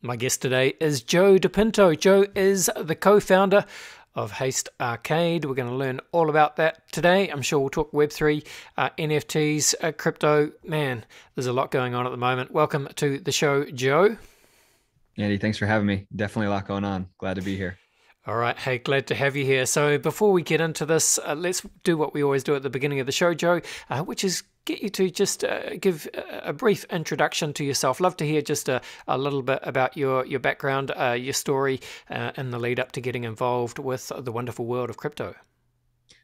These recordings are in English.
My guest today is Joe Pinto. Joe is the co-founder of Haste Arcade. We're going to learn all about that today. I'm sure we'll talk Web3, NFTs, crypto. Man, there's a lot going on at the moment. Welcome to the show, Joe. Andy, thanks for having me. Definitely a lot going on. Glad to be here. All right. Hey, glad to have you here. So before we get into this, let's do what we always do at the beginning of the show, Joe, which is get you to just give a brief introduction to yourself. Love to hear just a little bit about your background, your story, and the lead up to getting involved with the wonderful world of crypto.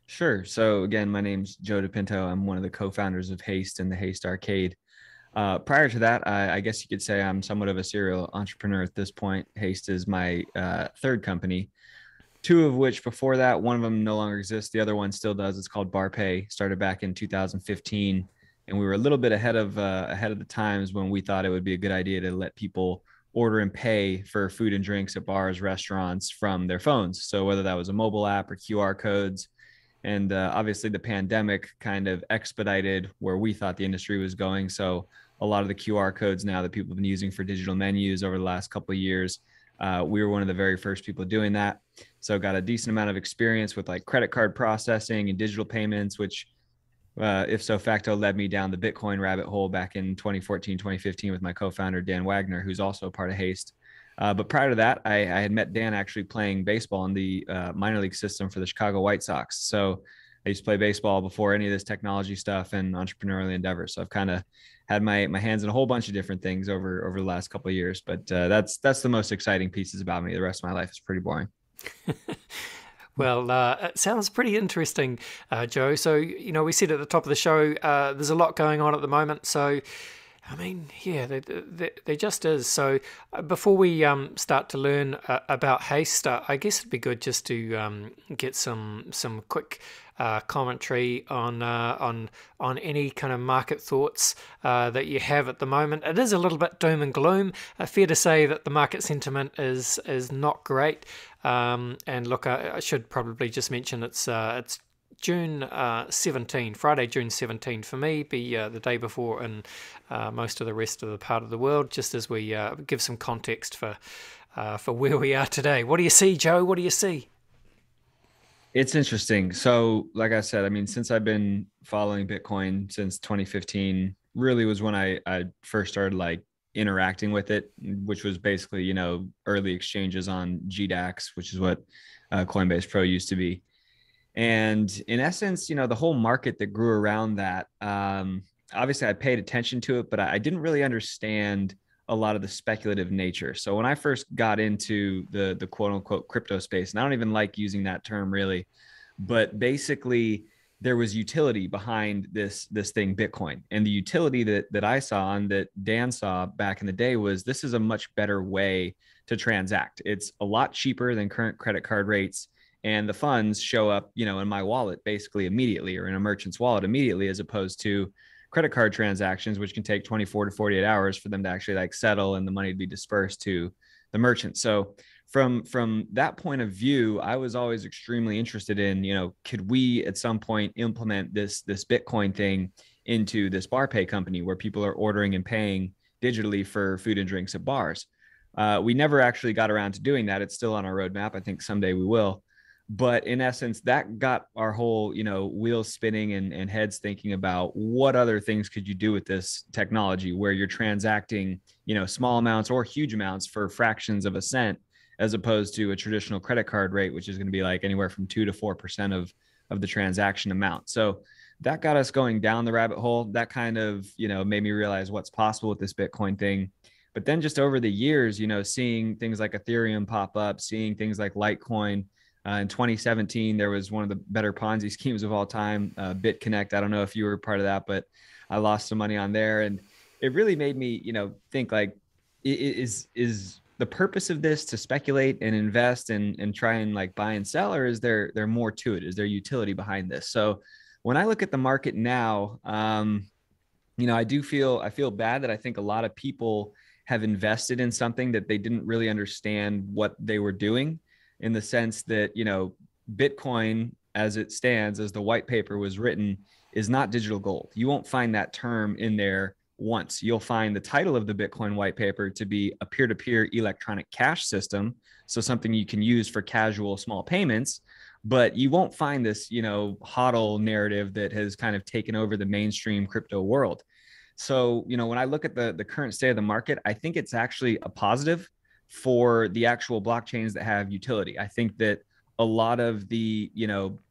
Sure. So again, my name's Joe Pinto. I'm one of the co-founders of Haste and the Haste Arcade. Prior to that, I guess you could say I'm somewhat of a serial entrepreneur at this point. Haste is my third company, two of which before that, one of them no longer exists. The other one still does. It's called Barpay. Started back in 2015, and we were a little bit ahead of the times when we thought it would be a good idea to let people order and pay for food and drinks at bars, restaurants from their phones. So whether that was a mobile app or QR codes, and obviously the pandemic kind of expedited where we thought the industry was going. So a lot of the QR codes now that people have been using for digital menus over the last couple of years, we were one of the very first people doing that. So got a decent amount of experience with like credit card processing and digital payments, which if so facto led me down the Bitcoin rabbit hole back in 2014, 2015 with my co-founder, Dan Wagner, who's also a part of Haste. But prior to that, I had met Dan actually playing baseball in the minor league system for the Chicago White Sox. So I used to play baseball before any of this technology stuff and entrepreneurial endeavors. So I've kind of had my hands in a whole bunch of different things over the last couple of years. But that's the most exciting pieces about me. The rest of my life is pretty boring. Well, it sounds pretty interesting, Joe. So, we said at the top of the show, there's a lot going on at the moment. So, I mean, yeah, there just is. So, before we start to learn about Haste, I guess it'd be good just to get some quick commentary on any kind of market thoughts that you have at the moment. It is a little bit doom and gloom. Fair to say that the market sentiment is not great. And look, I should probably just mention it's June 17, Friday, June 17 for me, be the day before in most of the rest of the part of the world, just as we give some context for where we are today. What do you see, Joe? What do you see? It's interesting. So, like I said, I mean, since I've been following Bitcoin since 2015, really was when I first started like interacting with it, which was basically, early exchanges on GDAX, which is what Coinbase Pro used to be. And in essence, the whole market that grew around that, obviously I paid attention to it, but I didn't really understand a lot of the speculative nature. So when I first got into the quote unquote crypto space, and I don't even like using that term really, but basically there was utility behind this thing, Bitcoin. And the utility that I saw and that Dan saw back in the day was this is a much better way to transact. It's a lot cheaper than current credit card rates. And the funds show up, in my wallet basically immediately, or in a merchant's wallet immediately, as opposed to credit card transactions, which can take 24 to 48 hours for them to actually like settle and the money to be dispersed to the merchant. So from that point of view, I was always extremely interested in, could we at some point implement this Bitcoin thing into this Barpay company where people are ordering and paying digitally for food and drinks at bars. We never actually got around to doing that. It's still on our roadmap. I think someday we will. But in essence, that got our whole, wheels spinning and heads thinking about what other things could you do with this technology where you're transacting, small amounts or huge amounts for fractions of a cent, as opposed to a traditional credit card rate, which is going to be like anywhere from 2 to 4% of the transaction amount. So that got us going down the rabbit hole. That kind of, made me realize what's possible with this Bitcoin thing. But then just over the years, seeing things like Ethereum pop up, seeing things like Litecoin. In 2017, there was one of the better Ponzi schemes of all time, BitConnect. I don't know if you were part of that, but I lost some money on there, and it really made me, think like, is the purpose of this to speculate and invest and try and like buy and sell, or is there more to it? Is there utility behind this? So when I look at the market now, I feel bad that I think a lot of people have invested in something that they didn't really understand what they were doing, in the sense that, Bitcoin as it stands, as the white paper was written, is not digital gold. You won't find that term in there once. You'll find the title of the Bitcoin white paper to be a peer-to-peer electronic cash system. So something you can use for casual small payments, but you won't find this, hodl narrative that has kind of taken over the mainstream crypto world. So, when I look at the current state of the market, I think it's actually a positive for the actual blockchains that have utility. I think that a lot of the,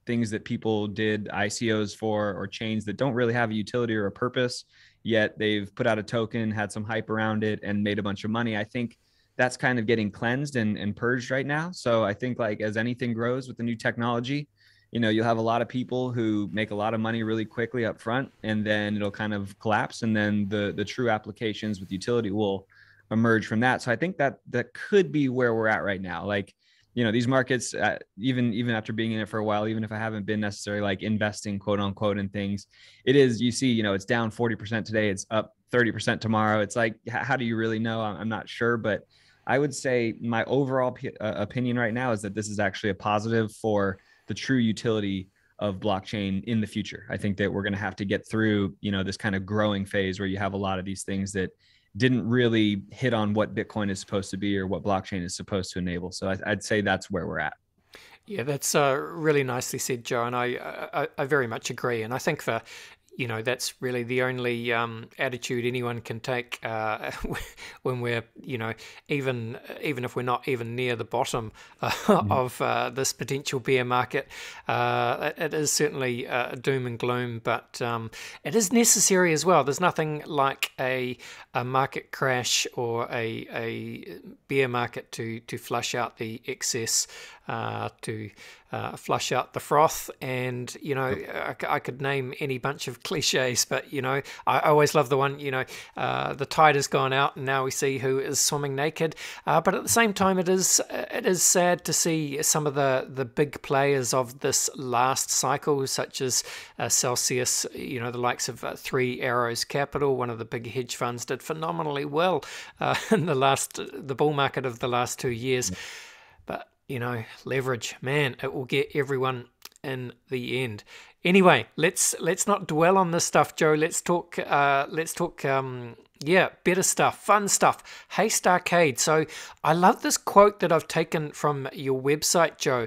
things that people did ICOs for, or chains that don't really have a utility or a purpose, yet they've put out a token, had some hype around it, and made a bunch of money. I think that's kind of getting cleansed and purged right now. So I think, like, as anything grows with the new technology, you'll have a lot of people who make a lot of money really quickly up front, and then it'll kind of collapse. And then the true applications with utility will emerge from that. So I think that could be where we're at right now. Like, these markets, even after being in it for a while, even if I haven't been necessarily like investing, quote unquote, in things, it is, you see, it's down 40% today, it's up 30% tomorrow. It's like, how do you really know? I'm not sure, but I would say my overall opinion right now is that this is actually a positive for the true utility of blockchain in the future. I think that we're going to have to get through, this kind of growing phase where you have a lot of these things that didn't really hit on what Bitcoin is supposed to be or what blockchain is supposed to enable. So I'd say that's where we're at. Yeah, that's really nicely said, Joe, and I very much agree. And I think that's really the only attitude anyone can take when we're, even if we're not even near the bottom of this potential bear market. It is certainly doom and gloom, but it is necessary as well. There's nothing like a market crash or a bear market to flush out the excess, to flush out the froth. And I could name any bunch of cliches, but I always love the one, the tide has gone out and now we see who is swimming naked. But at the same time, it is sad to see some of the big players of this last cycle, such as Celsius, the likes of Three Arrows Capital, one of the big hedge funds, did phenomenally well in the bull market of the last 2 years. But leverage, man, it will get everyone in the end. Anyway, let's not dwell on this stuff, Joe. Let's talk better stuff, fun stuff. Haste Arcade. So I love this quote that I've taken from your website, Joe.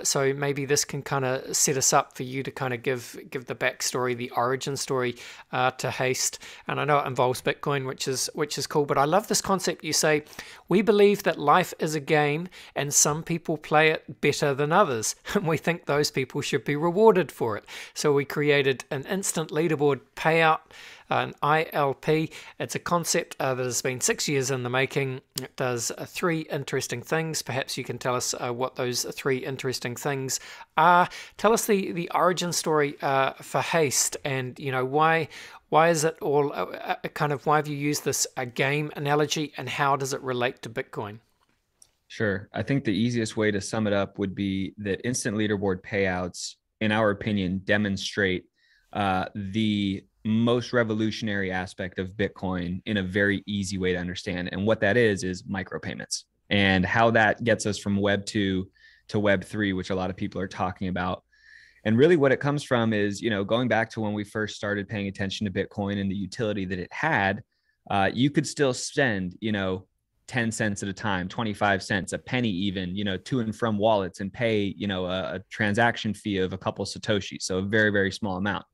So maybe this can kind of set us up for you to kind of give the backstory, the origin story to Haste. And I know it involves Bitcoin, which is cool. But I love this concept. You say, we believe that life is a game and some people play it better than others. And we think those people should be rewarded for it. So we created an Instant Leaderboard Payout, an ILP. It's a concept that has been 6 years in the making. It does 3 interesting things. Perhaps you can tell us what those 3 interesting things are. Tell us the origin story for Haste, and why is it all why have you used this game analogy, and how does it relate to Bitcoin? Sure. I think the easiest way to sum it up would be that instant leaderboard payouts, in our opinion, demonstrate the most revolutionary aspect of Bitcoin in a very easy way to understand. And what that is micropayments, and how that gets us from Web 2 to Web 3, which a lot of people are talking about. And really what it comes from is, going back to when we first started paying attention to Bitcoin and the utility that it had, you could still spend, 10 cents at a time, 25 cents, a penny even, to and from wallets, and pay, a transaction fee of a couple Satoshis. So a very, very small amount.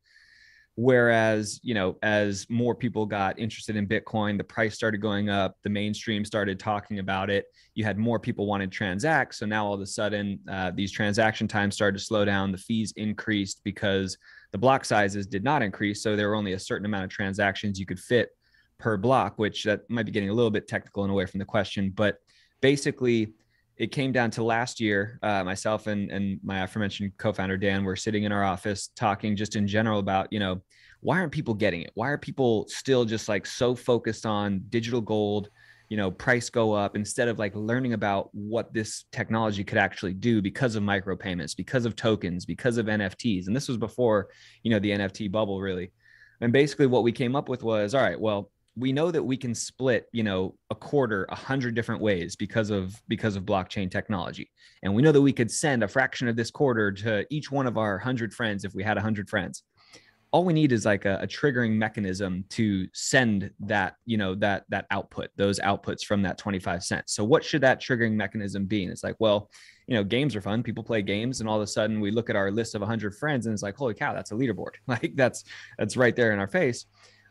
Whereas, as more people got interested in Bitcoin, the price started going up, the mainstream started talking about it. You had more people wanting to transact. So now all of a sudden, these transaction times started to slow down. The fees increased because the block sizes did not increase. So there were only a certain amount of transactions you could fit per block, which that might be getting a little bit technical and away from the question. But basically, it came down to last year, myself and my aforementioned co-founder, Dan, were sitting in our office talking just in general about, why aren't people getting it? Why are people still just like so focused on digital gold, price go up, instead of like learning about what this technology could actually do because of micropayments, because of tokens, because of NFTs. And this was before, the NFT bubble really. And basically what we came up with was, all right, well, we know that we can split, a quarter 100 different ways because of blockchain technology. And we know that we could send a fraction of this quarter to each one of our 100 friends if we had 100 friends. all we need is like a triggering mechanism to send that, that output, those outputs from that 25 cents. So what should that triggering mechanism be? And it's like, well, games are fun. People play games, and all of a sudden we look at our list of 100 friends and it's like, holy cow, that's a leaderboard. Like that's right there in our face.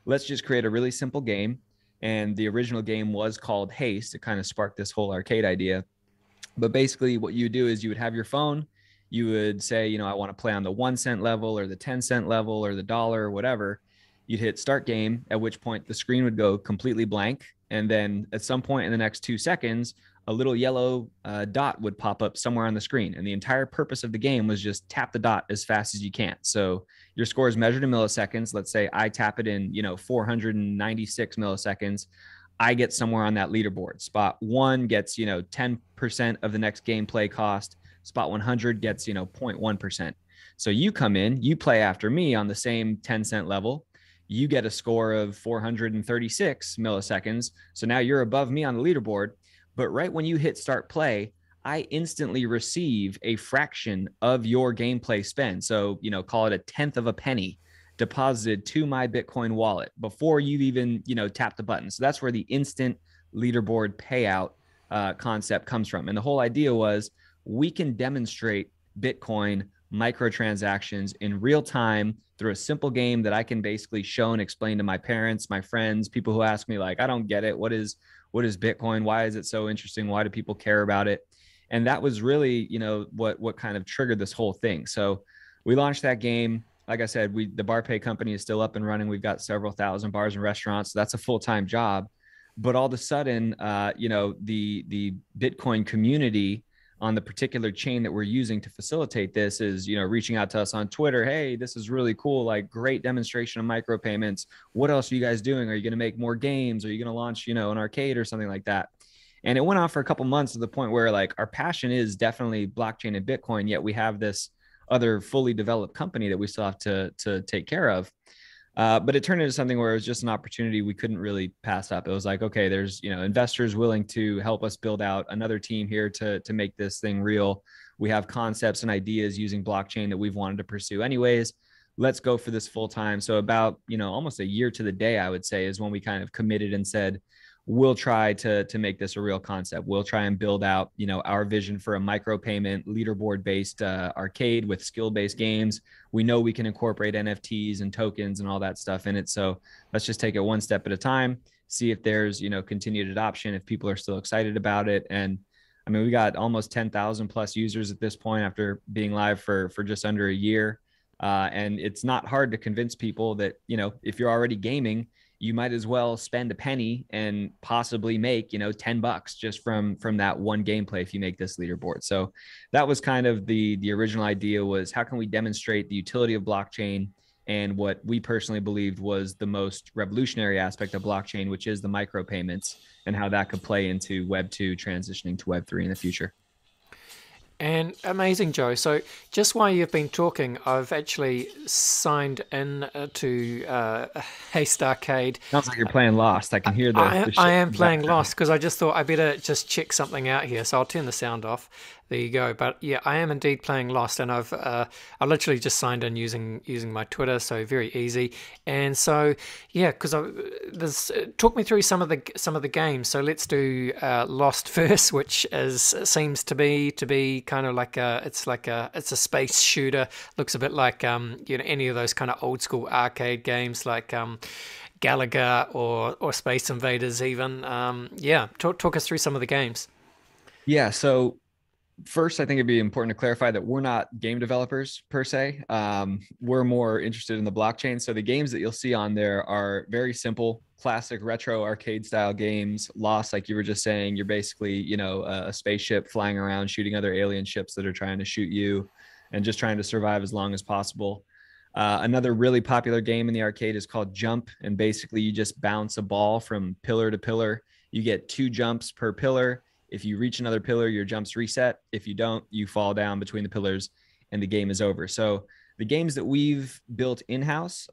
Let's just create a really simple game. And the original game was called Haste. It kind of sparked this whole arcade idea. But basically what you do is you would have your phone, you would say, I want to play on the 1 cent level or the 10 cent level or the dollar or whatever. You'd hit start game, at which point the screen would go completely blank. And then at some point in the next 2 seconds, a little yellow dot would pop up somewhere on the screen. And the entire purpose of the game was just tap the dot as fast as you can. So your score is measured in milliseconds. Let's say I tap it in, 496 milliseconds. I get somewhere on that leaderboard. Spot 1 gets, 10% of the next gameplay cost. Spot 100 gets, 0.1%. So you come in, you play after me on the same 10-cent level. You get a score of 436 milliseconds. So now you're above me on the leaderboard. But right when you hit start play, I instantly receive a fraction of your gameplay spend. So, call it a tenth of a penny deposited to my Bitcoin wallet before you even, tap the button. So that's where the instant leaderboard payout concept comes from. And the whole idea was we can demonstrate Bitcoin microtransactions in real time through a simple game that I can basically show and explain to my parents, my friends, people who ask me like, I don't get it. What is Bitcoin? Why is it so interesting? Why do people care about it? And that was really, what kind of triggered this whole thing. So we launched that game. Like I said, the Barpay company is still up and running. We've got several thousand bars and restaurants. So that's a full-time job. But all of a sudden, the Bitcoin community on the particular chain that we're using to facilitate this is, reaching out to us on Twitter. Hey, this is really cool. Like great demonstration of micropayments. What else are you guys doing? Are you going to make more games? Are you going to launch, an arcade or something like that? And it went on for a couple months to the point where like our passion is definitely blockchain and Bitcoin, yet we have this other fully developed company that we still have to take care of. But it turned into something where it was just an opportunity we couldn't really pass up. It was like, okay, there's, investors willing to help us build out another team here to make this thing real. We have concepts and ideas using blockchain that we've wanted to pursue anyways. Let's go for this full time. So about, almost a year to the day, I would say, is when we kind of committed and said, we'll try to make this a real concept. We'll try and build out, our vision for a micropayment leaderboard based arcade with skill based games. We know we can incorporate NFTs and tokens and all that stuff in it. So let's just take it one step at a time, see if there's, continued adoption, if people are still excited about it. And I mean, we got almost 10,000 plus users at this point after being live for just under a year. And it's not hard to convince people that, if you're already gaming, you might as well spend a penny and possibly make, $10 just from that one gameplay if you make this leaderboard. So that was kind of the original idea, was how can we demonstrate the utility of blockchain and what we personally believed was the most revolutionary aspect of blockchain, which is the micropayments, and how that could play into Web 2 transitioning to Web 3 in the future. And amazing, Joe. So just while you've been talking, I've actually signed in to Haste Arcade. Sounds like you're playing Lost. I can hear I am playing Lost because I just thought I better just check something out here. So I'll turn the sound off. There you go. But yeah, I am indeed playing Lost, and I literally just signed in using my Twitter, so very easy. And so yeah, because talk me through some of the games. So let's do Lost first, which seems to be kind of like it's a space shooter. Looks a bit like any of those kind of old school arcade games like Galaga or Space Invaders even. Talk us through some of the games. Yeah, so first, I think it'd be important to clarify that we're not game developers per se. We're more interested in the blockchain. So the games that you'll see on there are very simple, classic retro arcade style games. Lost, like you were just saying, you're basically, a spaceship flying around shooting other alien ships that are trying to shoot you and just trying to survive as long as possible. Another really popular game in the arcade is called Jump. And basically you just bounce a ball from pillar to pillar. You get 2 jumps per pillar. If you reach another pillar, your jumps reset. If you don't, you fall down between the pillars and the game is over. So the games that we've built in-house,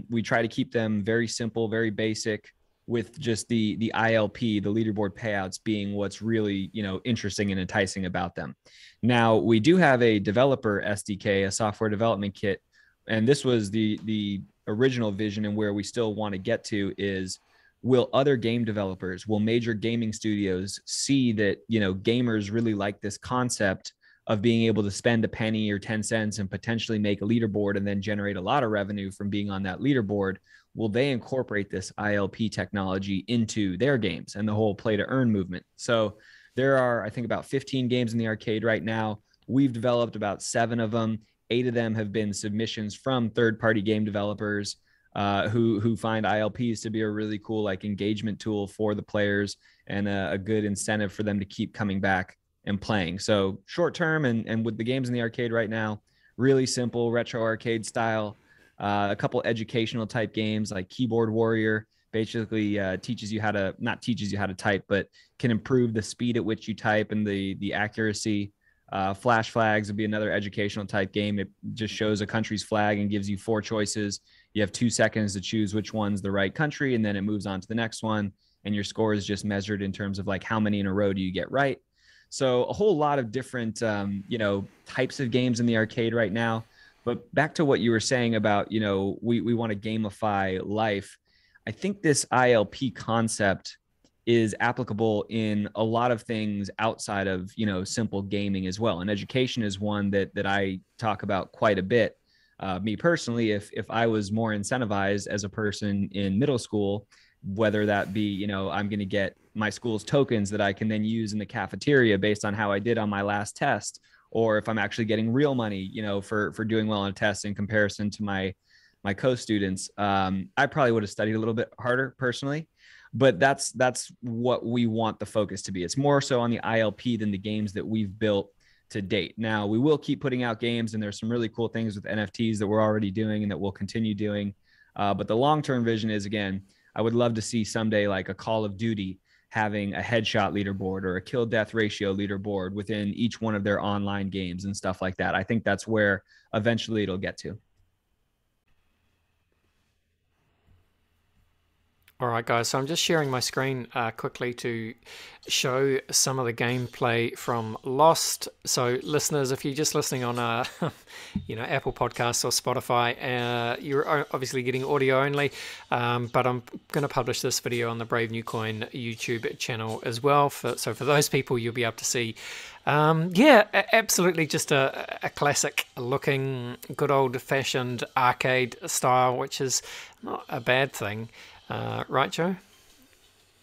we try to keep them very simple, very basic, with just the ILP, the leaderboard payouts, being what's really, interesting and enticing about them. Now, we do have a developer SDK, a software development kit, and this was the original vision, and where we still want to get to is, will other game developers, will major gaming studios see that, gamers really like this concept of being able to spend a penny or 10 cents and potentially make a leaderboard and then generate a lot of revenue from being on that leaderboard? Will they incorporate this ILP technology into their games and the whole play to earn movement? So there are, I think, about 15 games in the arcade right now. We've developed about 7 of them. 8 of them have been submissions from third-party game developers who find ILPs to be a really cool like engagement tool for the players, and a good incentive for them to keep coming back and playing. So short term, and with the games in the arcade right now, really simple retro arcade style. A couple educational type games like Keyboard Warrior basically teaches you how to, not teaches you how to type, but can improve the speed at which you type and the accuracy. Flash Flags would be another educational type game. It just shows a country's flag and gives you 4 choices. You have 2 seconds to choose which one's the right country, and then it moves on to the next one. And your score is just measured in terms of like how many in a row do you get right. So a whole lot of different, types of games in the arcade right now. But back to what you were saying about, we want to gamify life. I think this ILP concept is applicable in a lot of things outside of, simple gaming as well. And education is one that I talk about quite a bit. Me personally, if I was more incentivized as a person in middle school, whether that be, I'm going to get my school's tokens that I can then use in the cafeteria based on how I did on my last test, or if I'm actually getting real money, for doing well on a test in comparison to my co-students, I probably would have studied a little bit harder personally. But that's what we want the focus to be. It's more so on the ILP than the games that we've built to date. Now, we will keep putting out games, and there's some really cool things with NFTs that we're already doing and that we'll continue doing. But the long-term vision is, again, I would love to see someday like a Call of Duty having a headshot leaderboard or a kill death ratio leaderboard within each one of their online games and stuff like that. I think that's where eventually it'll get to. All right, guys, so I'm just sharing my screen quickly to show some of the gameplay from Lost. So listeners, if you're just listening on Apple Podcasts or Spotify, you're obviously getting audio only, but I'm going to publish this video on the Brave New Coin YouTube channel as well. So for those people, you'll be able to see absolutely just a classic looking, good old fashioned arcade style, which is not a bad thing. Right, Joe?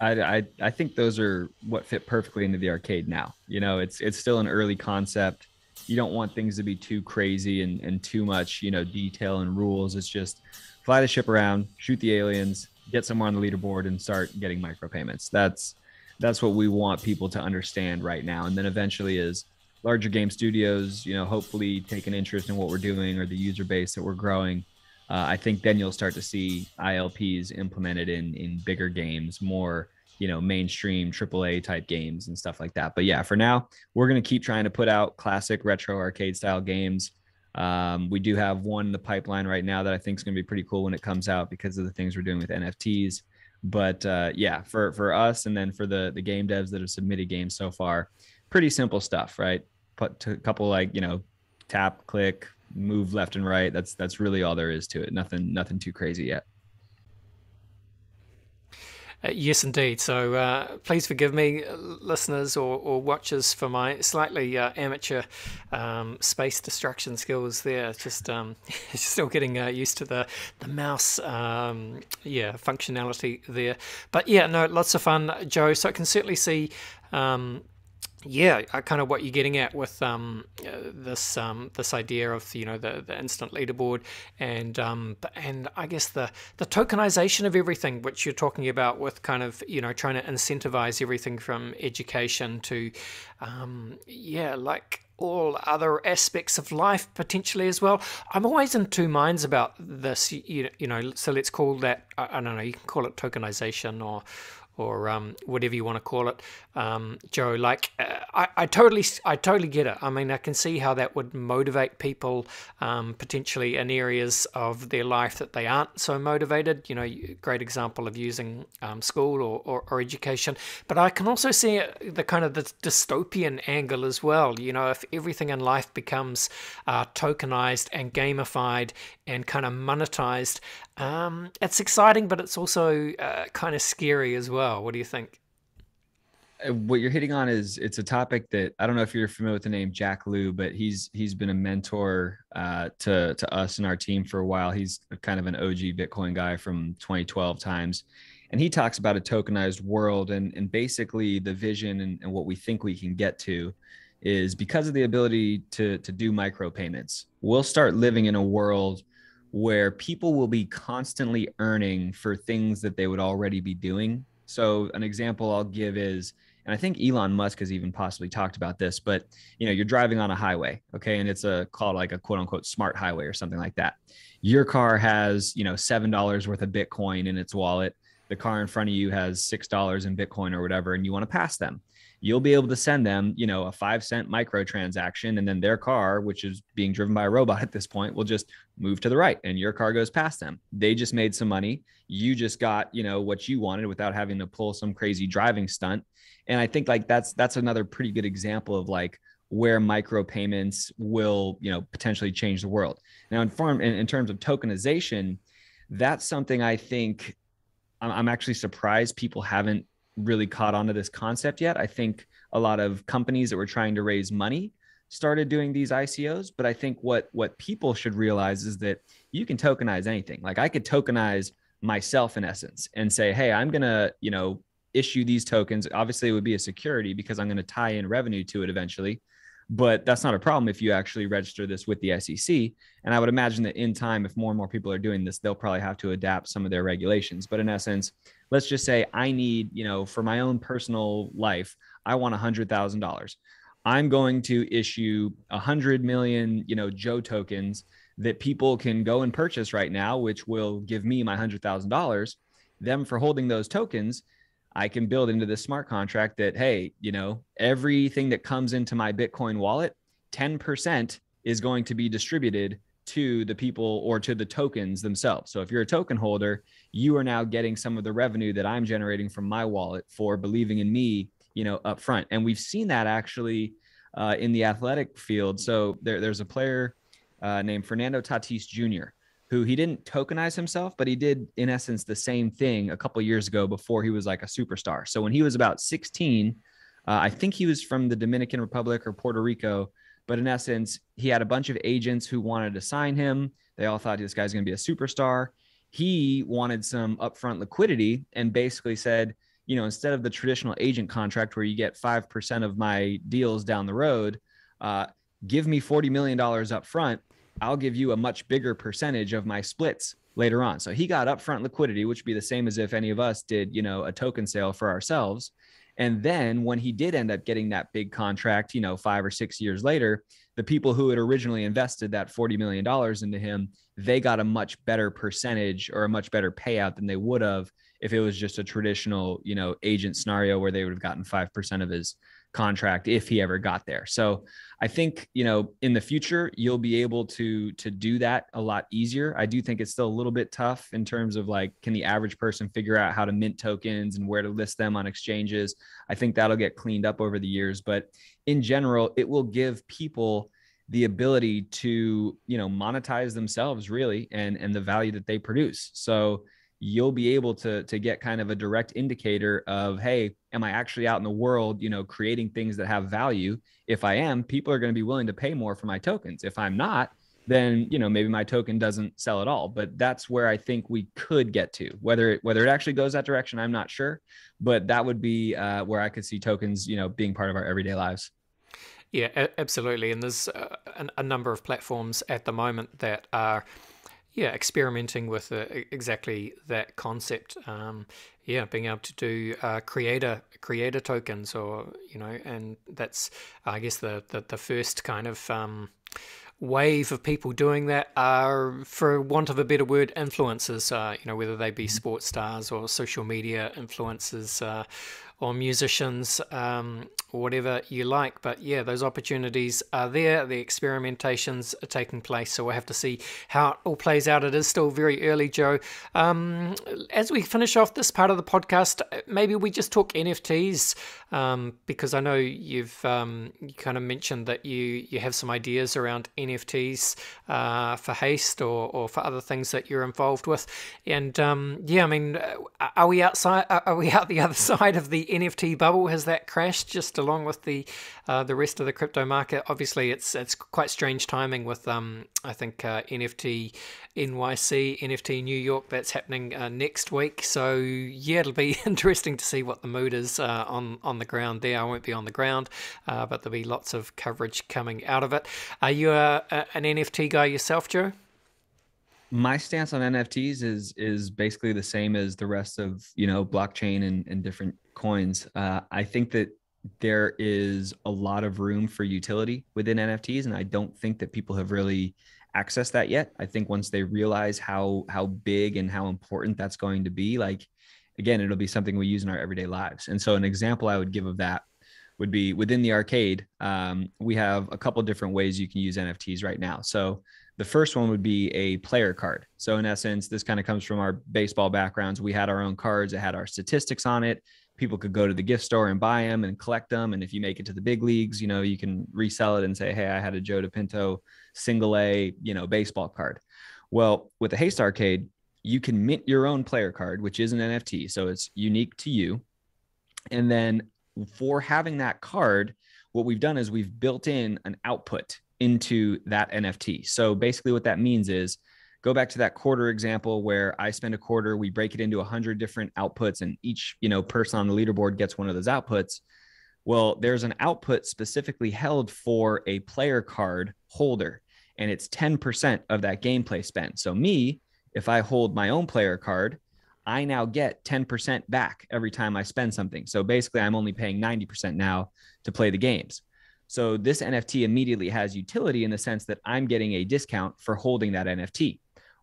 I think those are what fit perfectly into the arcade now. It's still an early concept. You don't want things to be too crazy and too much, detail and rules. It's just fly the ship around, shoot the aliens, get somewhere on the leaderboard, and start getting micropayments. That's what we want people to understand right now. And then eventually, as larger game studios, hopefully take an interest in what we're doing or the user base that we're growing, I think then you'll start to see ILPs implemented in bigger games, more, mainstream AAA type games and stuff like that. But yeah, for now, we're going to keep trying to put out classic retro arcade style games. We do have one in the pipeline right now that I think is going to be pretty cool when it comes out because of the things we're doing with NFTs. But for us, and then for the game devs that have submitted games so far, pretty simple stuff, right? Put a couple tap, click, move left and right. That's really all there is to it. Nothing too crazy yet. Yes, indeed. So please forgive me, listeners or watchers, for my slightly amateur space destruction skills there. It's just still getting used to the mouse functionality there. But yeah, no, lots of fun, Joe. So I can certainly see kind of what you're getting at with this idea of the instant leaderboard and I guess the tokenization of everything, which you're talking about with kind of trying to incentivize everything from education to like all other aspects of life potentially as well. I'm always in two minds about this. So let's call that, I don't know, you can call it tokenization or whatever you want to call it, Joe. I totally get it. I mean, I can see how that would motivate people potentially in areas of their life that they aren't so motivated. Great example of using school or education. But I can also see the kind of the dystopian angle as well. If everything in life becomes tokenized and gamified, and kind of monetized. It's exciting, but it's also kind of scary as well. What do you think? What you're hitting on is it's a topic that I don't know if you're familiar with the name Jack Liu, but he's been a mentor to us and our team for a while. He's kind of an OG Bitcoin guy from 2012 times, and he talks about a tokenized world and basically the vision and what we think we can get to is because of the ability to do micropayments. We'll start living in a world where people will be constantly earning for things that they would already be doing. So an example I'll give is, and I think Elon Musk has even possibly talked about this, but you're driving on a highway, okay, and it's called like a quote unquote smart highway or something like that. Your car has $7 worth of Bitcoin in its wallet. The car in front of you has $6 in Bitcoin or whatever, and you want to pass them. You'll be able to send them, a 5-cent micro transaction, and then their car, which is being driven by a robot at this point, will just move to the right, and your car goes past them. They just made some money. You just got, what you wanted without having to pull some crazy driving stunt. And I think like that's another pretty good example of like where micropayments will, potentially change the world. Now, in terms of tokenization, that's something I think I'm actually surprised people haven't really caught on to this concept yet. I think a lot of companies that were trying to raise money started doing these ICOs, but I think what people should realize is that you can tokenize anything. Like I could tokenize myself in essence and say, hey, I'm going to, issue these tokens. Obviously it would be a security because I'm going to tie in revenue to it eventually, but that's not a problem if you actually register this with the SEC. And I would imagine that in time, if more and more people are doing this, they'll probably have to adapt some of their regulations. But in essence, let's just say I need, for my own personal life, I want $100,000. I'm going to issue 100 million, Joe tokens that people can go and purchase right now, which will give me my $100,000. Them for holding those tokens, I can build into this smart contract that, hey, everything that comes into my Bitcoin wallet, 10% is going to be distributed to the people or to the tokens themselves. So if you're a token holder, you are now getting some of the revenue that I'm generating from my wallet for believing in me, up front. And we've seen that actually in the athletic field. So there's a player named Fernando Tatis Jr., who he didn't tokenize himself, but he did in essence the same thing a couple of years ago before he was like a superstar. So when he was about 16, I think he was from the Dominican Republic or Puerto Rico, but in essence, he had a bunch of agents who wanted to sign him. They all thought this guy's going to be a superstar. He wanted some upfront liquidity and basically said, instead of the traditional agent contract where you get 5% of my deals down the road, give me $40 million up front. I'll give you a much bigger percentage of my splits later on. So he got upfront liquidity, which would be the same as if any of us did, a token sale for ourselves. And then when he did end up getting that big contract, 5 or 6 years later, the people who had originally invested that $40 million into him, they got a much better percentage or a much better payout than they would have if it was just a traditional, agent scenario where they would have gotten 5% of his contract if he ever got there. So I think, in the future, you'll be able to do that a lot easier. I do think it's still a little bit tough in terms of like, can the average person figure out how to mint tokens and where to list them on exchanges? I think that'll get cleaned up over the years, but in general, it will give people the ability to, monetize themselves really and the value that they produce. So you'll be able to get kind of a direct indicator of, hey, am I actually out in the world, creating things that have value? If I am, people are going to be willing to pay more for my tokens. If I'm not, then, maybe my token doesn't sell at all. But that's where I think we could get to. Whether it actually goes that direction, I'm not sure. But that would be where I could see tokens, being part of our everyday lives. Yeah, absolutely. And there's a number of platforms at the moment that are experimenting with exactly that concept. Being able to do creator tokens, or and that's I guess the first kind of wave of people doing that are, for want of a better word, influencers. Whether they be sports stars or social media influencers, or musicians, or whatever you like. But yeah, those opportunities are there. The experimentations are taking place, so we'll have to see how it all plays out. It is still very early, Joe. As we finish off this part of the podcast, maybe we just talk NFTs, because I know you kind of mentioned that you have some ideas around NFTs for Haste or for other things that you're involved with. And yeah, I mean, are we outside? Are we out the other side of the NFT bubble? Has that crashed just along with the rest of the crypto market? Obviously, it's quite strange timing with I think NFT NYC, NFT New York. That's happening next week. So yeah, it'll be interesting to see what the mood is on the ground there. I won't be on the ground, but there'll be lots of coverage coming out of it. Are you an NFT guy yourself, Joe? My stance on NFTs is basically the same as the rest of, blockchain and different coins. I think that there is a lot of room for utility within NFTs, and I don't think that people have really accessed that yet. I think once they realize how big and how important that's going to be, like, again, it'll be something we use in our everyday lives. And so an example I would give of that would be within the arcade. We have a couple different ways you can use NFTs right now. So the first one would be a player card. So in essence, this kind of comes from our baseball backgrounds. We had our own cards that had our statistics on it. People could go to the gift store and buy them and collect them. And if you make it to the big leagues, you can resell it and say, hey, I had a Joe Pinto single A, baseball card. Well, with the Haste Arcade, you can mint your own player card, which is an NFT. So it's unique to you. And then for having that card, what we've done is we've built in an output into that NFT. So basically what that means is, go back to that quarter example where I spend a quarter, we break it into 100 different outputs, and each, person on the leaderboard gets one of those outputs. Well, there's an output specifically held for a player card holder, and it's 10% of that gameplay spend. So me, if I hold my own player card, I now get 10% back every time I spend something. So basically I'm only paying 90% now to play the games. So this NFT immediately has utility in the sense that I'm getting a discount for holding that NFT.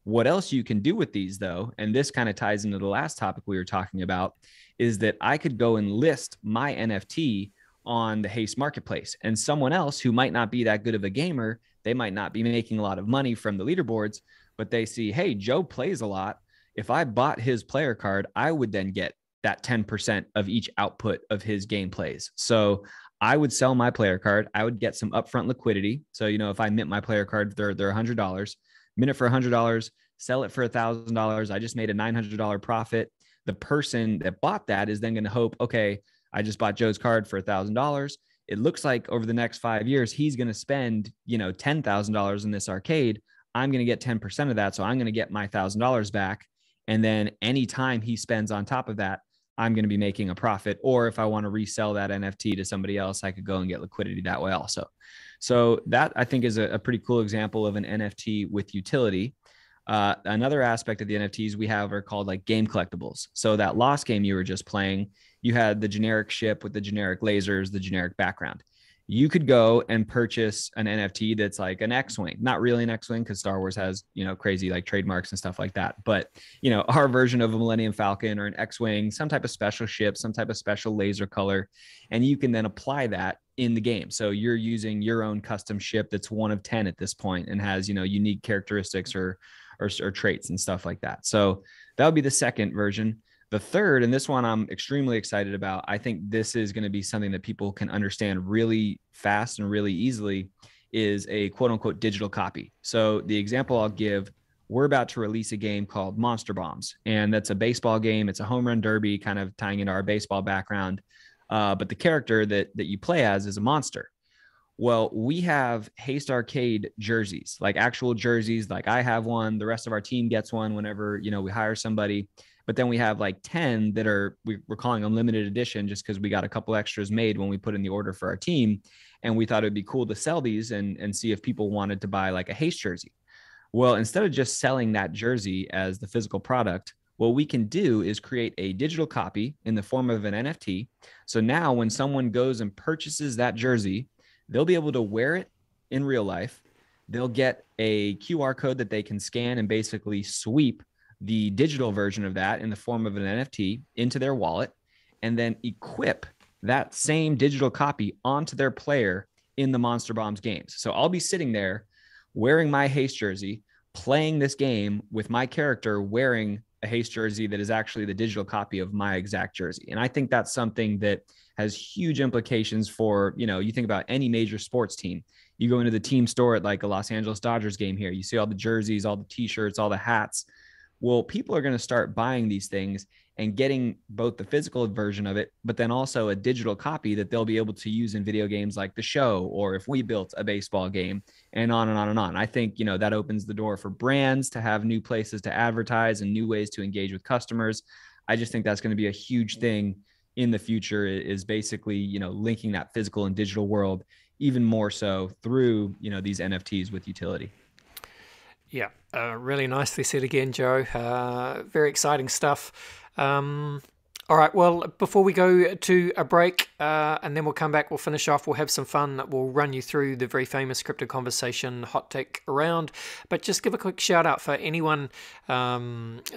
What else you can do with these, though, and this kind of ties into the last topic we were talking about, is that I could go and list my NFT on the Haste Marketplace, and someone else who might not be that good of a gamer, they might not be making a lot of money from the leaderboards, but they see, hey, Joe plays a lot. If I bought his player card, I would then get that 10% of each output of his game plays. So I would sell my player card. I would get some upfront liquidity. So, if I mint my player card, they're $100, mint it for $100, sell it for $1,000. I just made a $900 profit. The person that bought that is then going to hope, okay, I just bought Joe's card for $1,000. It looks like over the next 5 years, he's going to spend, $10,000 in this arcade. I'm going to get 10% of that. So I'm going to get my $1,000 back. And then anytime he spends on top of that, I'm going to be making a profit. Or if I want to resell that NFT to somebody else, I could go and get liquidity that way also. So that, I think, is a pretty cool example of an NFT with utility. Another aspect of the NFTs we have are called like game collectibles. So that Lost game you were just playing, you had the generic ship with the generic lasers, the generic background. You could go and purchase an NFT that's like an X-Wing, not really an X-Wing because Star Wars has, crazy like trademarks and stuff like that. But, our version of a Millennium Falcon or an X-Wing, some type of special ship, some type of special laser color, and you can then apply that in the game. So you're using your own custom ship that's one of 10 at this point and has, unique characteristics or traits and stuff like that. So that would be the second version. The third, and this one I'm extremely excited about, I think this is going to be something that people can understand really fast and really easily, is a quote unquote digital copy. So the example I'll give, we're about to release a game called Monster Bombs, and that's a baseball game. It's a home run derby, kind of tying into our baseball background. But the character that you play as is a monster. Well, we have Haste Arcade jerseys, like actual jerseys. Like I have one, the rest of our team gets one whenever, we hire somebody. But then we have like 10 that we're calling them limited edition just because we got a couple extras made when we put in the order for our team. And we thought it'd be cool to sell these and see if people wanted to buy like a Haste jersey. Well, instead of just selling that jersey as the physical product, what we can do is create a digital copy in the form of an NFT. So now when someone goes and purchases that jersey, they'll be able to wear it in real life. They'll get a QR code that they can scan and basically sweep the digital version of that in the form of an NFT into their wallet. and then equip that same digital copy onto their player in the Monster Bombs games. So I'll be sitting there wearing my Haste jersey, playing this game with my character wearing a Haste jersey that is actually the digital copy of my exact jersey. And I think that's something that has huge implications for, you think about any major sports team. You go into the team store at like a Los Angeles Dodgers game here, you see all the jerseys, all the t-shirts, all the hats. Well, people are going to start buying these things and getting both the physical version of it, but then also a digital copy that they'll be able to use in video games like The Show, or if we built a baseball game, and on and on and on. I think, that opens the door for brands to have new places to advertise and new ways to engage with customers. I just think that's going to be a huge thing in the future, is basically, linking that physical and digital world even more so through, these NFTs with utility. Yeah, really nicely said again, Joe. Very exciting stuff. All right, well, before we go to a break, and then we'll come back, we'll finish off, we'll have some fun, we'll run you through the very famous Crypto Conversation hot take round, but just give a quick shout out for anyone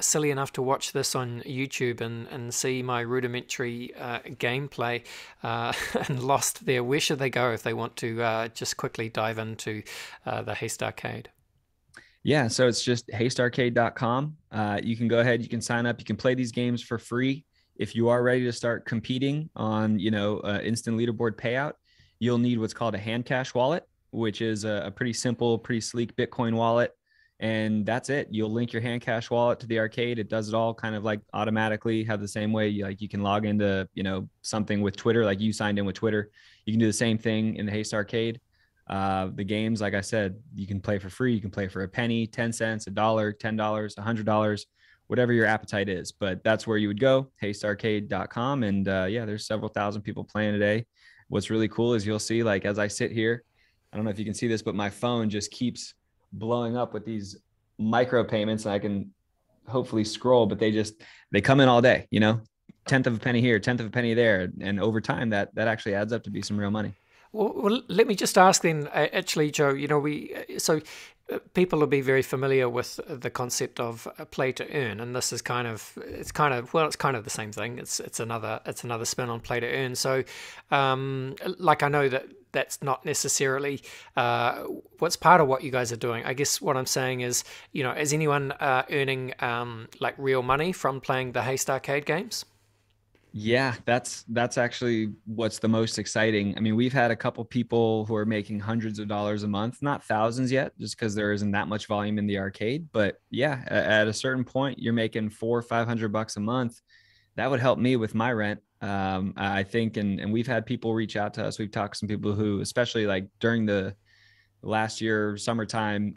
silly enough to watch this on YouTube and see my rudimentary gameplay and lost there. Where should they go if they want to just quickly dive into the Haste Arcade? Yeah, so it's just hastearcade.com. You can go ahead, you can sign up, you can play these games for free. If you are ready to start competing on, Instant Leaderboard Payout, you'll need what's called a hand cash wallet, which is a pretty simple, pretty sleek Bitcoin wallet. And that's it. You'll link your hand cash wallet to the arcade. It does it all kind of like automatically, have the same way you can log into, something with Twitter, like you signed in with Twitter. You can do the same thing in the Haste Arcade. The games, like I said, you can play for free. You can play for a penny, 10 cents, $1, $10, $100, whatever your appetite is. But that's where you would go, hastearcade.com. And there's several thousand people playing today. What's really cool is you'll see, like, as I sit here, I don't know if you can see this, but my phone just keeps blowing up with these micro payments. And I can hopefully scroll, but they come in all day, tenth of a penny here, tenth of a penny there. And over time, that actually adds up to be some real money. Well, let me just ask then, actually, Joe, people will be very familiar with the concept of play to earn, and this is kind of the same thing. It's another spin on play to earn. So, I know that's not necessarily what's part of what you guys are doing. I guess what I'm saying is, is anyone earning real money from playing the Haste Arcade games? Yeah, that's actually what's the most exciting. I mean, we've had a couple people who are making hundreds of dollars a month, not thousands yet, just because there isn't that much volume in the arcade. But yeah, at a certain point, you're making $400 or $500 a month. That would help me with my rent. I think, and we've had people reach out to us. We've talked to some people who, especially like during the last year, summertime,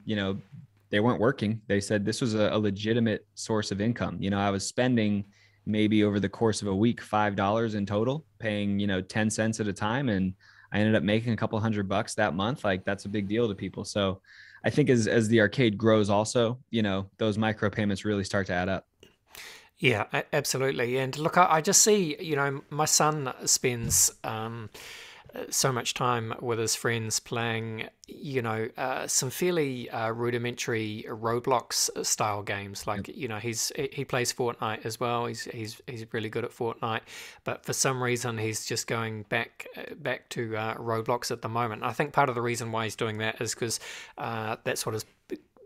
they weren't working. They said this was a legitimate source of income. I was spending maybe over the course of a week, $5 in total, paying, 10 cents at a time. And I ended up making a couple $100 that month. Like, that's a big deal to people. So I think as the arcade grows also, those micro payments really start to add up. Yeah, absolutely. And look, I just see, my son spends so much time with his friends playing, some fairly rudimentary Roblox style games. Like, he plays Fortnite as well. He's really good at Fortnite, but for some reason he's just going back to Roblox at the moment. I think part of the reason why he's doing that is because that's what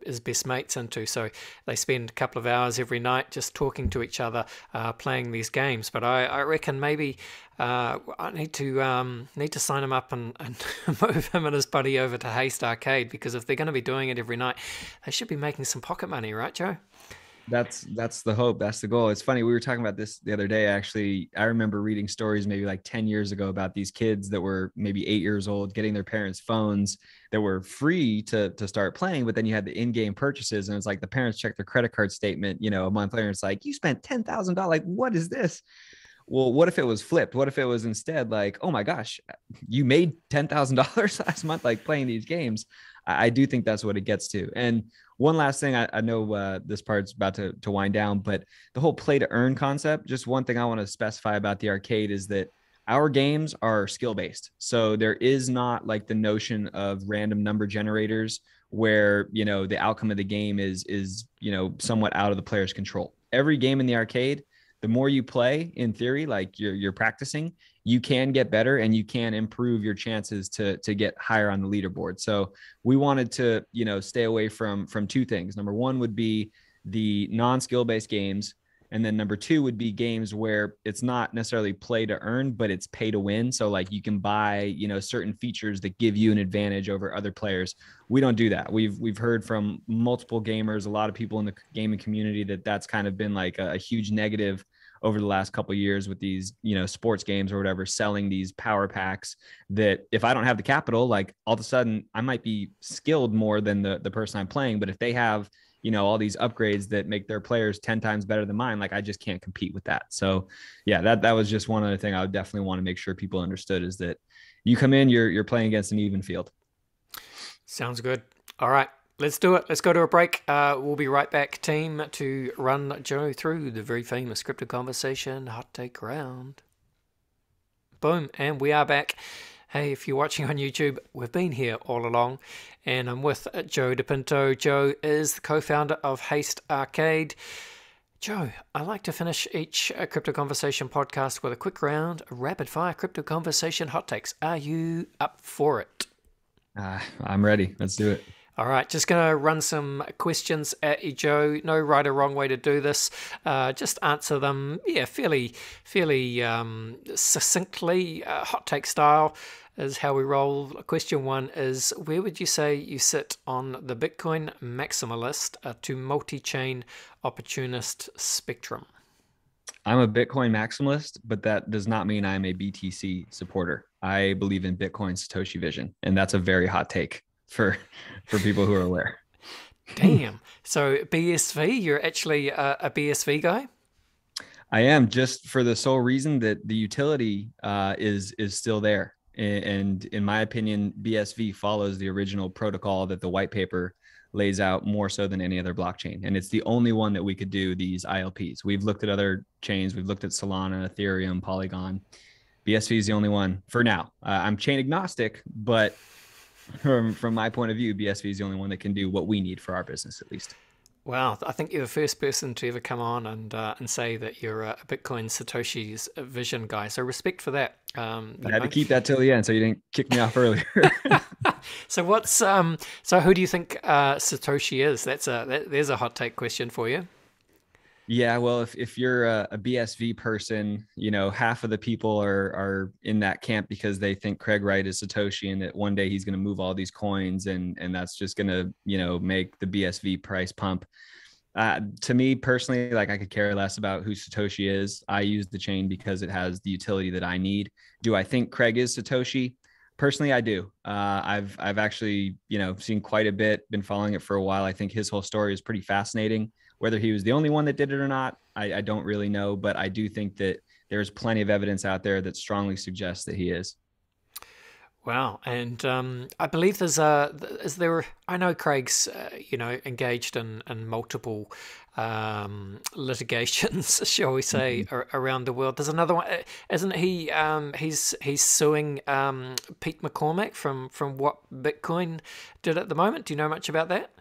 his best mates into, so they spend a couple of hours every night just talking to each other, playing these games. But I reckon maybe I need to sign him up and move him and his buddy over to Haste Arcade, because if they're going to be doing it every night, they should be making some pocket money, right, Joe? That's the hope. That's the goal. It's funny. We were talking about this the other day. Actually, I remember reading stories maybe like 10 years ago about these kids that were maybe 8 years old, getting their parents' phones that were free to start playing. But then you had the in-game purchases, and it's like the parents check their credit card statement, a month later. It's like, you spent $10,000. Like, what is this? Well, what if it was flipped? What if it was instead like, oh my gosh, you made $10,000 last month, like playing these games? I do think that's what it gets to. And one last thing, I know this part's about to wind down, but the whole play to earn concept, just one thing I want to specify about the arcade is that our games are skill based. So there is not like the notion of random number generators where, the outcome of the game is somewhat out of the player's control. Every game in the arcade, the more you play, in theory, like you're practicing, you can get better and you can improve your chances to get higher on the leaderboard. So we wanted to, stay away from two things. Number one would be the non-skill based games. And then number two would be games where it's not necessarily play to earn, but it's pay to win. So like you can buy, certain features that give you an advantage over other players. We don't do that. We've heard from multiple gamers, a lot of people in the gaming community, that's kind of been like a huge negative over the last couple of years with these, sports games or whatever, selling these power packs that if I don't have the capital, like all of a sudden I might be skilled more than the person I'm playing. But if they have, all these upgrades that make their players 10 times better than mine, like I just can't compete with that. So yeah, that was just one other thing I would definitely want to make sure people understood, is that you come in, you're playing against an even field. Sounds good. All right, let's do it. Let's go to a break. We'll be right back, team, to run Joe through the very famous Crypto Conversation hot take round. Boom, and we are back. Hey, if you're watching on YouTube, we've been here all along, and I'm with Joe Pinto. Joe is the co-founder of Haste Arcade. Joe, I like to finish each Crypto Conversation podcast with a quick round of rapid-fire Crypto Conversation hot takes. Are you up for it? I'm ready. Let's do it. All right, just going to run some questions at you, Joe. No right or wrong way to do this. Just answer them, fairly succinctly. Hot take style is how we roll. Question one is, where would you say you sit on the Bitcoin maximalist to multi-chain opportunist spectrum? I'm a Bitcoin maximalist, but that does not mean I'm a BTC supporter. I believe in Bitcoin Satoshi vision, and that's a very hot take for people who are aware. Damn. So BSV, you're actually a BSV guy? I am, just for the sole reason that the utility is still there. And in my opinion, BSV follows the original protocol that the white paper lays out more so than any other blockchain. And it's the only one that we could do these ILPs. We've looked at other chains. We've looked at Solana, Ethereum, Polygon. BSV is the only one for now. I'm chain agnostic, but from my point of view, BSV is the only one that can do what we need for our business, at least. Wow, I think you're the first person to ever come on and say that you're a Bitcoin Satoshi's vision guy. So respect for that. I had to keep that till the end, so you didn't kick me off earlier. So so who do you think Satoshi is? There's a hot take question for you. Yeah, well, if you're a BSV person, half of the people are in that camp because they think Craig Wright is Satoshi and that one day he's going to move all these coins and that's just going to, make the BSV price pump. To me personally, like I could care less about who Satoshi is. I use the chain because it has the utility that I need. Do I think Craig is Satoshi? Personally, I do. I've actually, seen quite a bit, been following it for a while. I think his whole story is pretty fascinating. Whether he was the only one that did it or not, I don't really know, but I do think that there's plenty of evidence out there that strongly suggests that he is. Wow, and I believe I know Craig's engaged in multiple litigations, shall we say, around the world. There's another one, isn't he? He's suing Pete McCormack from What Bitcoin did at the moment. Do you know much about that?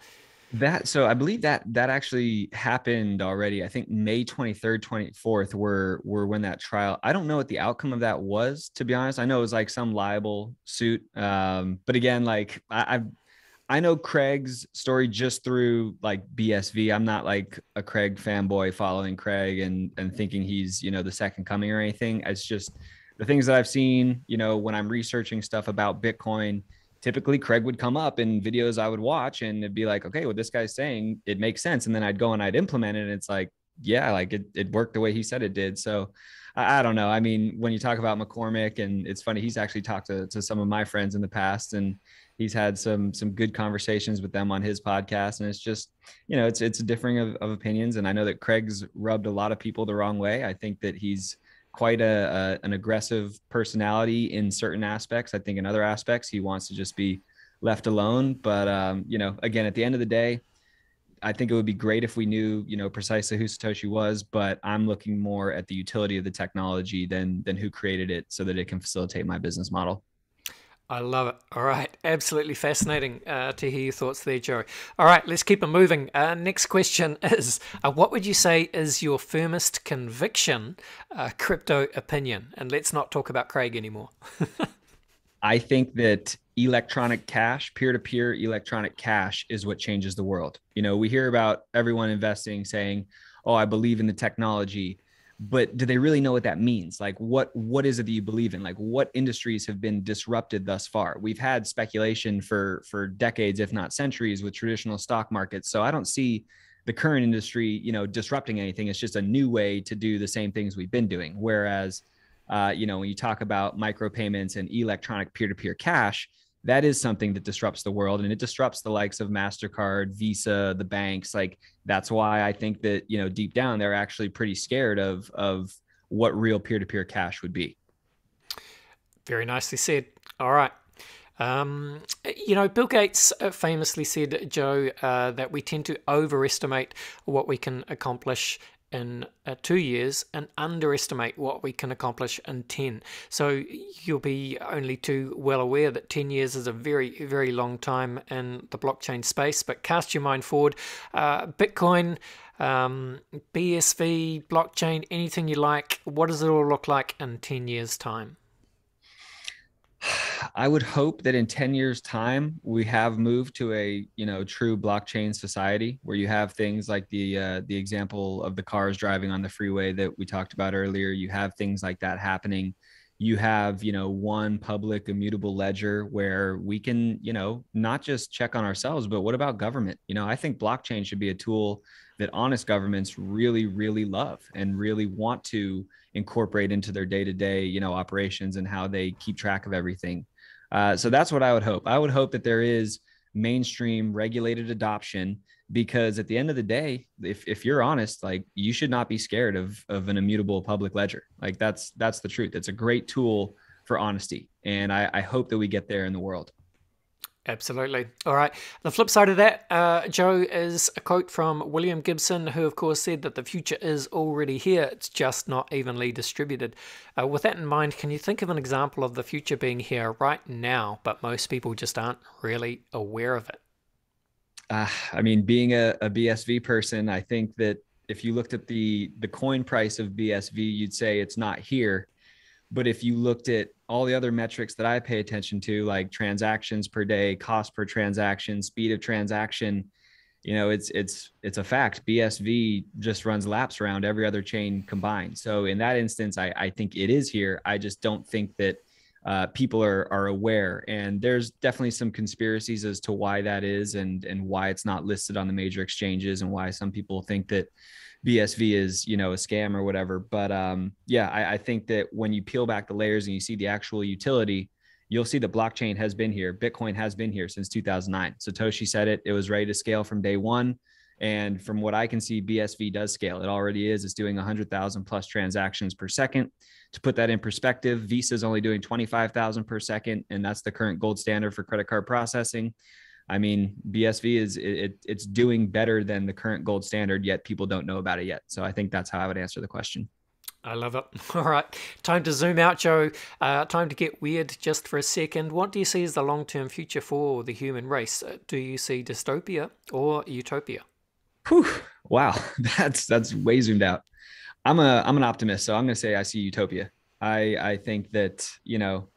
So I believe that actually happened already. I think May 23rd, 24th were when that trial. I don't know what the outcome of that was, to be honest. I know it was like some libel suit. But again, like I know Craig's story just through like BSV. I'm not like a Craig fanboy following Craig and thinking he's, the second coming or anything. It's just the things that I've seen, when I'm researching stuff about Bitcoin. Typically Craig would come up in videos I would watch and it'd be like, okay, what this guy's saying, it makes sense. And then I'd go and I'd implement it. And it's like, yeah, like it worked the way he said it did. So I don't know. I mean, when you talk about McCormick, and it's funny, he's actually talked to some of my friends in the past and he's had some good conversations with them on his podcast. And it's just, it's a differing of opinions. And I know that Craig's rubbed a lot of people the wrong way. I think that he's quite an aggressive personality in certain aspects. I think in other aspects, he wants to just be left alone. But, again, at the end of the day, I think it would be great if we knew, precisely who Satoshi was, but I'm looking more at the utility of the technology than who created it so that it can facilitate my business model. I love it. All right. Absolutely fascinating to hear your thoughts there, Joe. All right. Let's keep it moving. Next question is what would you say is your firmest conviction, crypto opinion? And let's not talk about Craig anymore. I think that electronic cash, peer-to-peer electronic cash is what changes the world. You know, we hear about everyone investing saying, "Oh, I believe in the technology." But do they really know what that means? Like what is it that you believe in? Like what industries have been disrupted thus far? We've had speculation for decades, if not centuries, with traditional stock markets. So I don't see the current industry, you know, disrupting anything. It's just a new way to do the same things we've been doing. Whereas you know, when you talk about micropayments and electronic peer-to-peer cash, that is something that disrupts the world, and it disrupts the likes of MasterCard, Visa, the banks. Like that's why I think that, you know, deep down they're actually pretty scared of what real peer-to-peer cash would be. Very nicely said. All right. You know, Bill Gates famously said, Joe, that we tend to overestimate what we can accomplish in 2 years and underestimate what we can accomplish in 10. So you'll be only too well aware that 10 years is a very, very long time in the blockchain space. But cast your mind forward. Bitcoin, BSV, blockchain, anything you like. What does it all look like in 10 years' time? I would hope that in 10 years time, we have moved to a, you know, true blockchain society where you have things like the example of the cars driving on the freeway that we talked about earlier. You have things like that happening. You have, you know, one public immutable ledger where we can, you know, not just check on ourselves, but what about government? You know, I think blockchain should be a tool that honest governments really, really love and really want to incorporate into their day-to-day, you know, operations and how they keep track of everything. So that's what I would hope. I would hope that there is mainstream regulated adoption, because at the end of the day, if you're honest, like you should not be scared of an immutable public ledger. Like that's the truth. It's a great tool for honesty, and I hope that we get there in the world. Absolutely. All right. The flip side of that, Joe, is a quote from William Gibson, who, of course, said that the future is already here. It's just not evenly distributed. With that in mind, can you think of an example of the future being here right now, but most people just aren't really aware of it? I mean, being a BSV person, I think that if you looked at the coin price of BSV, you'd say it's not here. But if you looked at all the other metrics that I pay attention to, like transactions per day, cost per transaction, speed of transaction, you know, it's a fact. BSV just runs laps around every other chain combined. So in that instance, I think it is here. I just don't think that people are aware. And there's definitely some conspiracies as to why that is, and why it's not listed on the major exchanges, and why some people think that BSV is, you know, a scam or whatever. But yeah, I think that when you peel back the layers and you see the actual utility, you'll see that blockchain has been here. Bitcoin has been here since 2009. Satoshi said it. It was ready to scale from day one. And from what I can see, BSV does scale. It already is. It's doing 100,000 plus transactions per second. To put that in perspective, Visa is only doing 25,000 per second, and that's the current gold standard for credit card processing. I mean, BSV it's doing better than the current gold standard, yet people don't know about it yet. So I think that's how I would answer the question. I love it. All right. Time to zoom out, Joe. Time to get weird just for a second. What do you see as the long-term future for the human race? Do you see dystopia or utopia? Whew, wow, that's way zoomed out. I'm an optimist, so I'm going to say I see utopia. I think that, you know,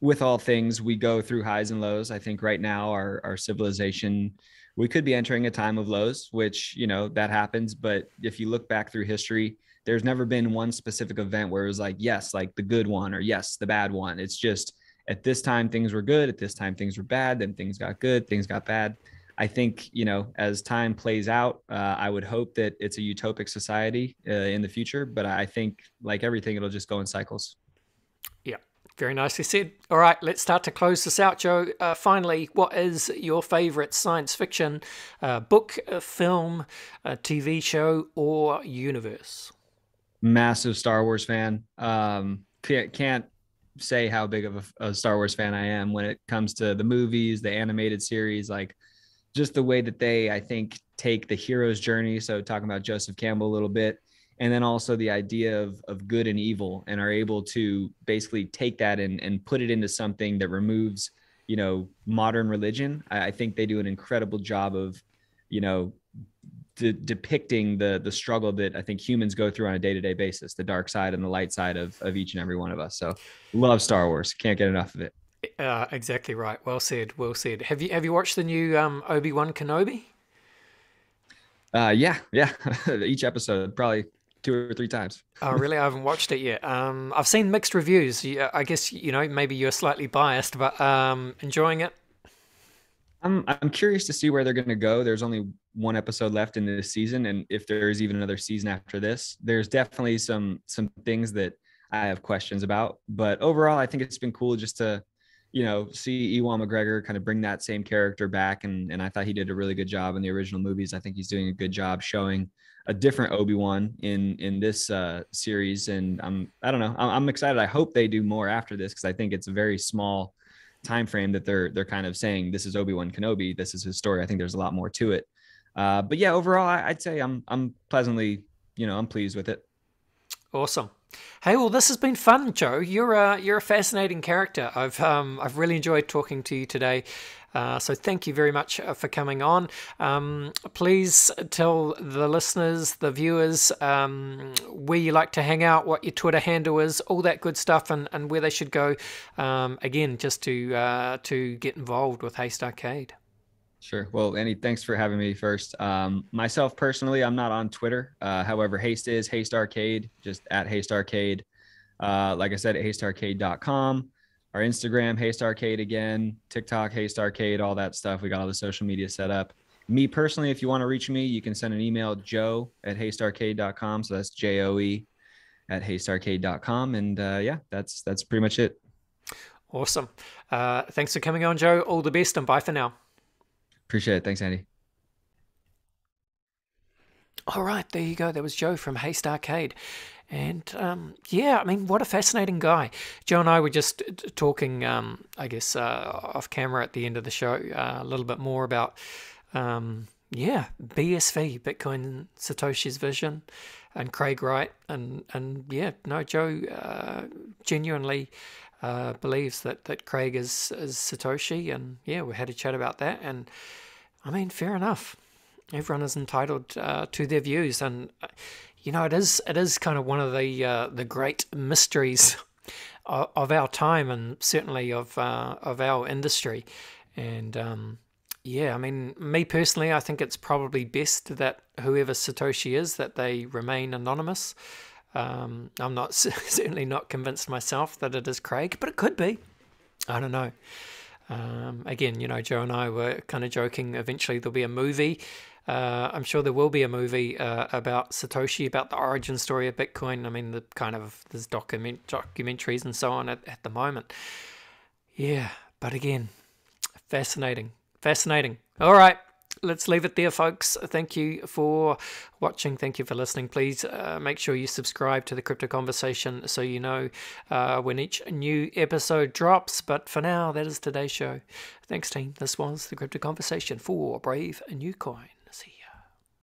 with all things, we go through highs and lows. I think right now our civilization, we could be entering a time of lows, which, you know, that happens. But if you look back through history, there's never been one specific event where it was like, yes, like the good one, or yes, the bad one. It's just at this time things were good, at this time things were bad, then things got good, things got bad. I think, you know, as time plays out, I would hope that it's a utopic society in the future. But I think, like everything, it'll just go in cycles. Yeah, very nicely said. All right, let's start to close this out, Joe. Finally, what is your favorite science fiction book, film, TV show, or universe? Massive Star Wars fan. Can't say how big of a Star Wars fan I am when it comes to the movies, the animated series, like just the way that they, I think, take the hero's journey. So talking about Joseph Campbell a little bit, and then also the idea of good and evil, and are able to basically take that and put it into something that removes, modern religion. I think they do an incredible job of, you know, depicting the struggle that I think humans go through on a day-to-day basis, the dark side and the light side of each and every one of us. So love Star Wars. Can't get enough of it. Exactly right. Well said. Well said. Have you watched the new Obi-Wan Kenobi? Yeah. Each episode, probably 2 or 3 times. Oh, really? I haven't watched it yet. I've seen mixed reviews. I guess, maybe you're slightly biased, but enjoying it. I'm curious to see where they're going to go. There's only one episode left in this season, and if there is even another season after this, there's definitely some things that I have questions about. But overall, I think it's been cool just to, see Ewan McGregor kind of bring that same character back, and I thought he did a really good job in the original movies. I think he's doing a good job showing a different Obi-Wan in this series, and I don't know. I'm excited. I hope they do more after this, because I think it's a very small time frame that they're kind of saying this is Obi-Wan Kenobi, this is his story. I think there's a lot more to it. But yeah, overall, I'd say I'm pleasantly, I'm pleased with it. Awesome. Hey, well, this has been fun, Joe. You're a fascinating character. I've really enjoyed talking to you today. So thank you very much for coming on. Please tell the listeners, the viewers, where you like to hang out, what your Twitter handle is, all that good stuff, and where they should go. Again, just to get involved with Haste Arcade. Sure. Well, Andy, thanks for having me first. Myself personally, I'm not on Twitter. However, Haste is Haste Arcade, just at Haste Arcade. Like I said, at hastearcade.com. Our Instagram, Haste Arcade again, TikTok, Haste Arcade, all that stuff. We got all the social media set up. Me personally, if you want to reach me, you can send an email, joe@hastearcade.com. So that's JOE@hastearcade.com. And yeah, that's pretty much it. Awesome. Thanks for coming on, Joe. All the best, and bye for now. Appreciate it. Thanks, Andy. All right, there you go. That was Joe from Haste Arcade. And yeah, I mean, what a fascinating guy. Joe and I were just talking, I guess, off camera at the end of the show, a little bit more about, BSV, Bitcoin Satoshi's vision, and Craig Wright. And yeah, no, Joe genuinely believes that Craig is Satoshi. And yeah, we had a chat about that. And I mean, fair enough. Everyone is entitled to their views, and it is kind of one of the great mysteries of our time, and certainly of our industry. And I mean, me personally, I think it's probably best that whoever Satoshi is, that they remain anonymous. I'm not certainly not convinced myself that it is Craig, but it could be. I don't know. Again, Joe and I were kind of joking. Eventually, there'll be a movie. I'm sure there will be a movie about Satoshi, about the origin story of Bitcoin. I mean, there's documentaries and so on at the moment. Yeah, but again, fascinating. All right, let's leave it there, folks. Thank you for watching. Thank you for listening. Please make sure you subscribe to the Crypto Conversation so you know when each new episode drops. But for now, that is today's show. Thanks, team. This was the Crypto Conversation for Brave New Coin.